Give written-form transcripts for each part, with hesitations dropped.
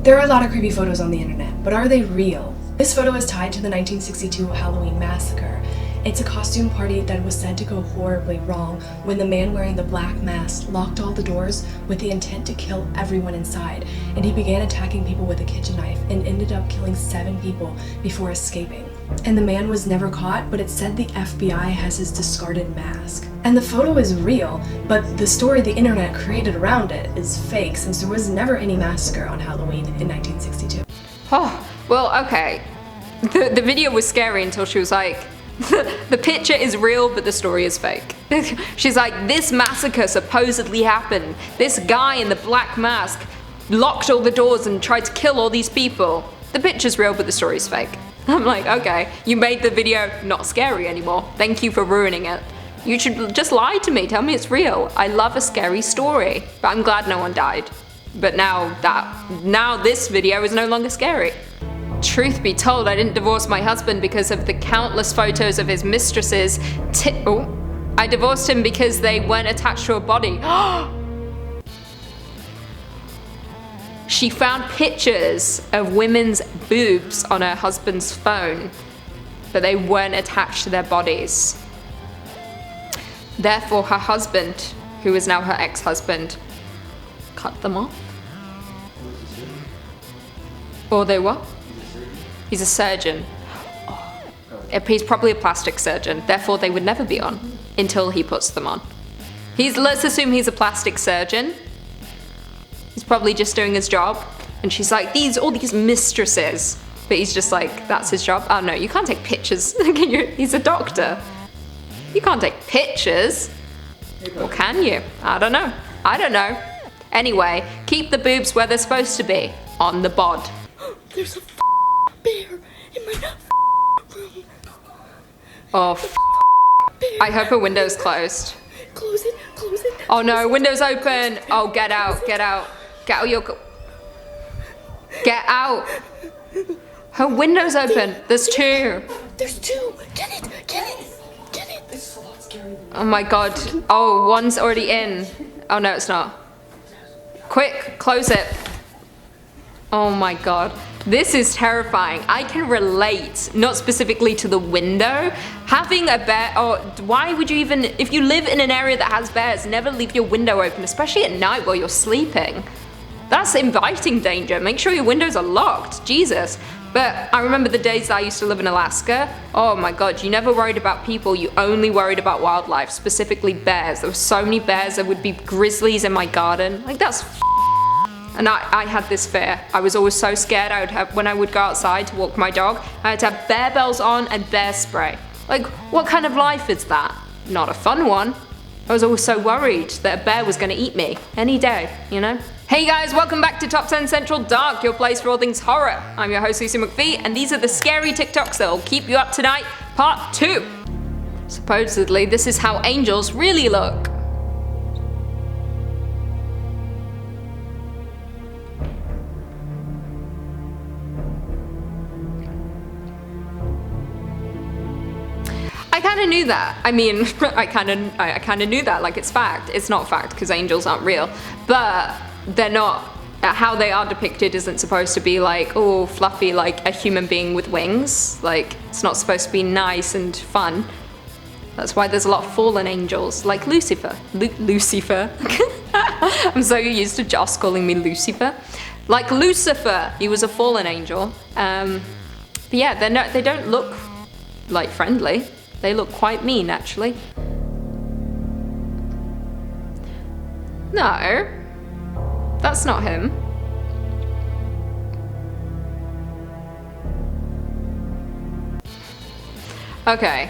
There are a lot of creepy photos on the internet, but are they real? This photo is tied to the 1962 Halloween massacre. It's a costume party that was said to go horribly wrong when the man wearing the black mask locked all the doors with the intent to kill everyone inside, and he began attacking people with a kitchen knife and ended up killing 7 people before escaping. And the man was never caught, but it's said the FBI has his discarded mask. And the photo is real, but the story the internet created around it is fake, since there was never any massacre on Halloween in 1962. Oh, well, okay. The video was scary until she was like, the picture is real, but the story is fake. She's like, this massacre supposedly happened. This guy in the black mask locked all the doors and tried to kill all these people. The picture's real, but the story's fake. I'm like, okay, you made the video not scary anymore. Thank you for ruining it. You should just lie to me, tell me it's real. I love a scary story, but I'm glad no one died. But now this video is no longer scary. Truth be told, I didn't divorce my husband because of the countless photos of his mistresses. I divorced him because they weren't attached to a body. She found pictures of women's boobs on her husband's phone, but they weren't attached to their bodies. Therefore, her husband, who is now her ex-husband, cut them off. Or they what? He's a surgeon. He's probably a plastic surgeon, therefore they would never be on until he puts them on. Let's assume he's a plastic surgeon. He's probably just doing his job, and she's like, all these mistresses. But he's just like, that's his job. Oh no, you can't take pictures. He's a doctor. You can't take pictures. Or can you? I don't know. Anyway, keep the boobs where they're supposed to be, on the bod. There's a bear in my room. Oh, I hope her window's closed. Close it. Oh no, window's open. Oh, get out. Get out Her window's open. There's 2. There's 2. Get it. It's a lot scarier than Oh my god. Oh, one's already in. Oh no, it's not. Quick, close it. Oh my god. This is terrifying. I can relate, not specifically to the window. Having a bear, why would you even, if you live in an area that has bears, never leave your window open, especially at night while you're sleeping. That's inviting danger. Make sure your windows are locked, Jesus. But I remember the days that I used to live in Alaska. Oh my god, you never worried about people, you only worried about wildlife, specifically bears. There were so many bears, there would be grizzlies in my garden. Like, that's and I had this fear. I was always so scared. When I would go outside to walk my dog, I had to have bear bells on and bear spray. Like, what kind of life is that? Not a fun one. I was always so worried that a bear was gonna eat me any day, you know? Hey guys, welcome back to Top 10 Central Dark, your place for all things horror. I'm your host Lucy McPhee, and these are the scary TikToks that will keep you up tonight, part 2. Supposedly, this is how angels really look. I kind of knew that. I mean, I kind of knew that, like, it's fact. It's not fact because angels aren't real, but they're not. How they are depicted isn't supposed to be like, oh, fluffy, like a human being with wings. Like, it's not supposed to be nice and fun. That's why there's a lot of fallen angels, like Lucifer. Lucifer. I'm so used to Joss calling me Lucifer. Like Lucifer, he was a fallen angel. But yeah, they don't look like friendly. They look quite mean, actually. No, that's not him. Okay,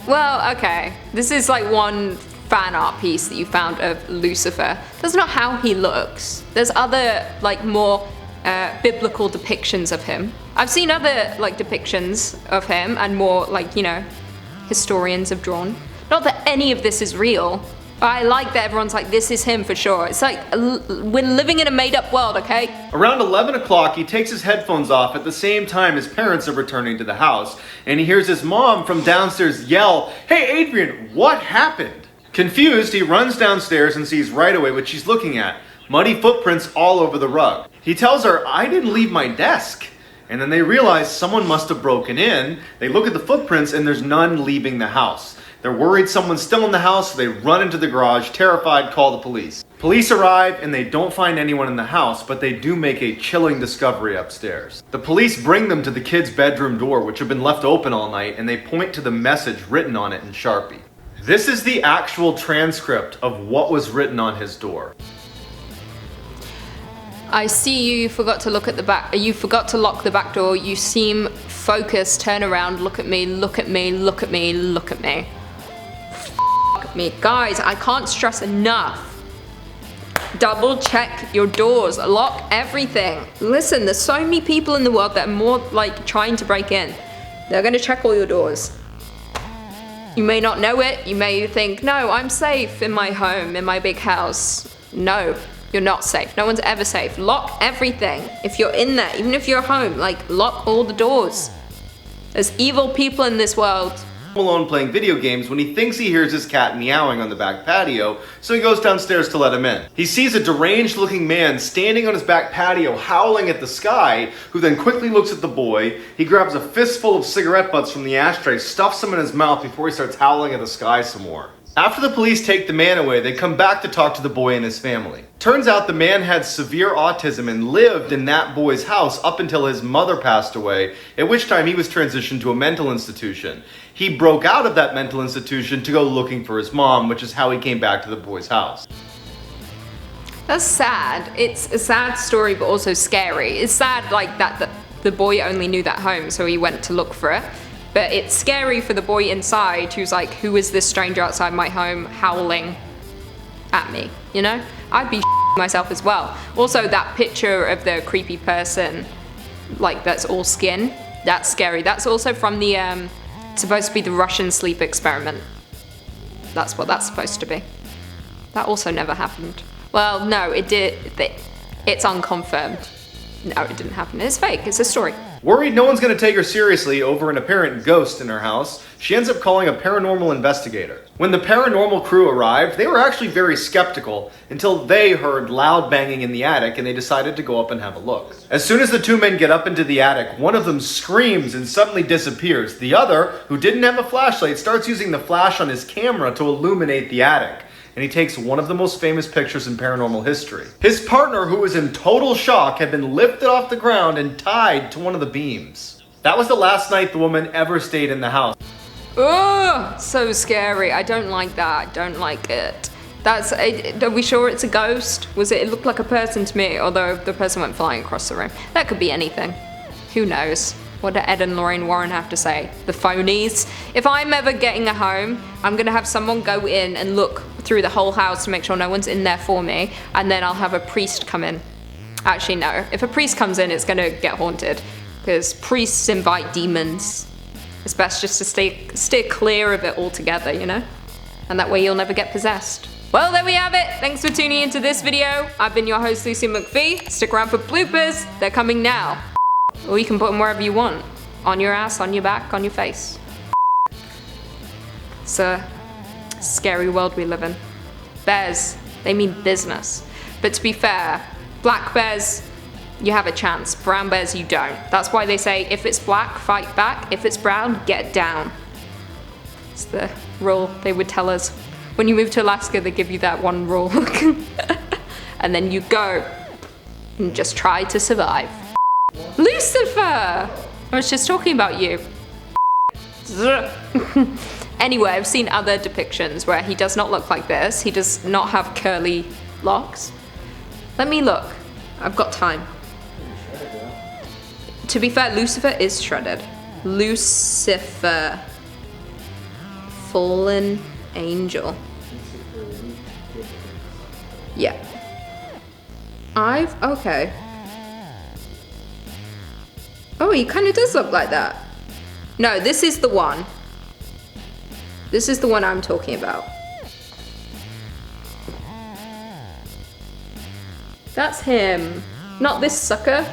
well, okay. This is like one fan art piece that you found of Lucifer. That's not how he looks. There's other, like, more biblical depictions of him. I've seen other, like, depictions of him, and more, like, you know, historians have drawn. Not that any of this is real. I like that everyone's like, this is him for sure. It's like, we're living in a made-up world, okay? Around 11 o'clock, he takes his headphones off at the same time his parents are returning to the house, and he hears his mom from downstairs yell, "Hey Adrian, what happened?" Confused, he runs downstairs and sees right away what she's looking at. Muddy footprints all over the rug. He tells her, "I didn't leave my desk." And then they realize someone must have broken in. They look at the footprints and there's none leaving the house. They're worried someone's still in the house, so they run into the garage, terrified, call the police. Police arrive and they don't find anyone in the house, but they do make a chilling discovery upstairs. The police bring them to the kid's bedroom door, which had been left open all night, and they point to the message written on it in Sharpie. This is the actual transcript of what was written on his door. I see you forgot to look at the back. You forgot to lock the back door. You seem focused. Turn around. Look at me. Look at me. Look at me. Look at me. F me. Guys, I can't stress enough. Double check your doors. Lock everything. Listen, there's so many people in the world that are more like trying to break in. They're going to check all your doors. You may not know it. You may think, no, I'm safe in my home, in my big house. No. You're not safe. No one's ever safe. Lock everything. If you're in there, even if you're home, like lock all the doors. There's evil people in this world. Alone playing video games when he thinks he hears his cat meowing on the back patio, so he goes downstairs to let him in. He sees a deranged looking man standing on his back patio howling at the sky, who then quickly looks at the boy. He grabs a fistful of cigarette butts from the ashtray, stuffs them in his mouth before he starts howling at the sky some more. After the police take the man away, they come back to talk to the boy and his family. Turns out the man had severe autism and lived in that boy's house up until his mother passed away, at which time he was transitioned to a mental institution. He broke out of that mental institution to go looking for his mom, which is how he came back to the boy's house. That's sad. It's a sad story, but also scary. It's sad like that the boy only knew that home, so he went to look for it. But it's scary for the boy inside who's like, who is this stranger outside my home howling at me, you know? I'd be myself as well. Also, that picture of the creepy person, like that's all skin, that's scary. That's also from the, supposed to be the Russian sleep experiment. That's what that's supposed to be. That also never happened. Well, no, it did. It's unconfirmed. No, it didn't happen. It's fake. It's a story. Worried no one's going to take her seriously over an apparent ghost in her house, she ends up calling a paranormal investigator. When the paranormal crew arrived, they were actually very skeptical until they heard loud banging in the attic and they decided to go up and have a look. As soon as the two men get up into the attic, one of them screams and suddenly disappears. The other, who didn't have a flashlight, starts using the flash on his camera to illuminate the attic. And he takes one of the most famous pictures in paranormal history. His partner, who was in total shock, had been lifted off the ground and tied to one of the beams. That was the last night the woman ever stayed in the house. Oh, so scary. I don't like that. I don't like it. Are we sure it's a ghost? It looked like a person to me, although the person went flying across the room. That could be anything. Who knows? What do Ed and Lorraine Warren have to say? The phonies. If I'm ever getting a home, I'm gonna have someone go in and look through the whole house to make sure no one's in there for me, and then I'll have a priest come in. Actually, no. If a priest comes in, it's gonna get haunted, because priests invite demons. It's best just to stay clear of it altogether, you know? And that way you'll never get possessed. Well, there we have it. Thanks for tuning into this video. I've been your host, Lucy McPhee. Stick around for bloopers. They're coming now. Or you can put them wherever you want. On your ass, on your back, on your face. It's a scary world we live in. Bears, they mean business. But to be fair, black bears, you have a chance. Brown bears, you don't. That's why they say, if it's black, fight back. If it's brown, get down. It's the rule they would tell us. When you move to Alaska, they give you that one rule. And then you go and just try to survive. Lucifer! I was just talking about you. Anyway, I've seen other depictions where he does not look like this. He does not have curly locks. Let me look. I've got time. To be fair, Lucifer is shredded. Lucifer. Fallen angel. Yeah. Okay. Oh, he kind of does look like that. No, this is the one. This is the one I'm talking about. That's him. Not this sucker.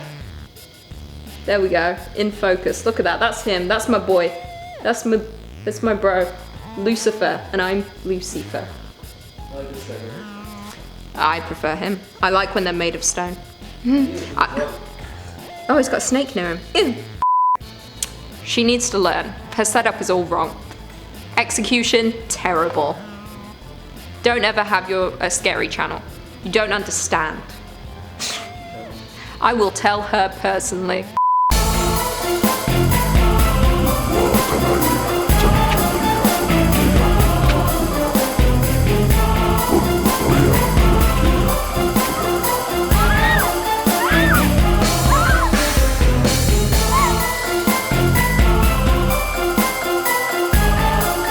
There we go. In focus. Look at that. That's him. That's my boy. That's my bro. Lucifer. And I'm Lucifer. I prefer him. I like when they're made of stone. Oh, he's got a snake near him. Ew. She needs to learn. Her setup is all wrong. Execution, terrible. Don't ever have a scary channel. You don't understand. I will tell her personally.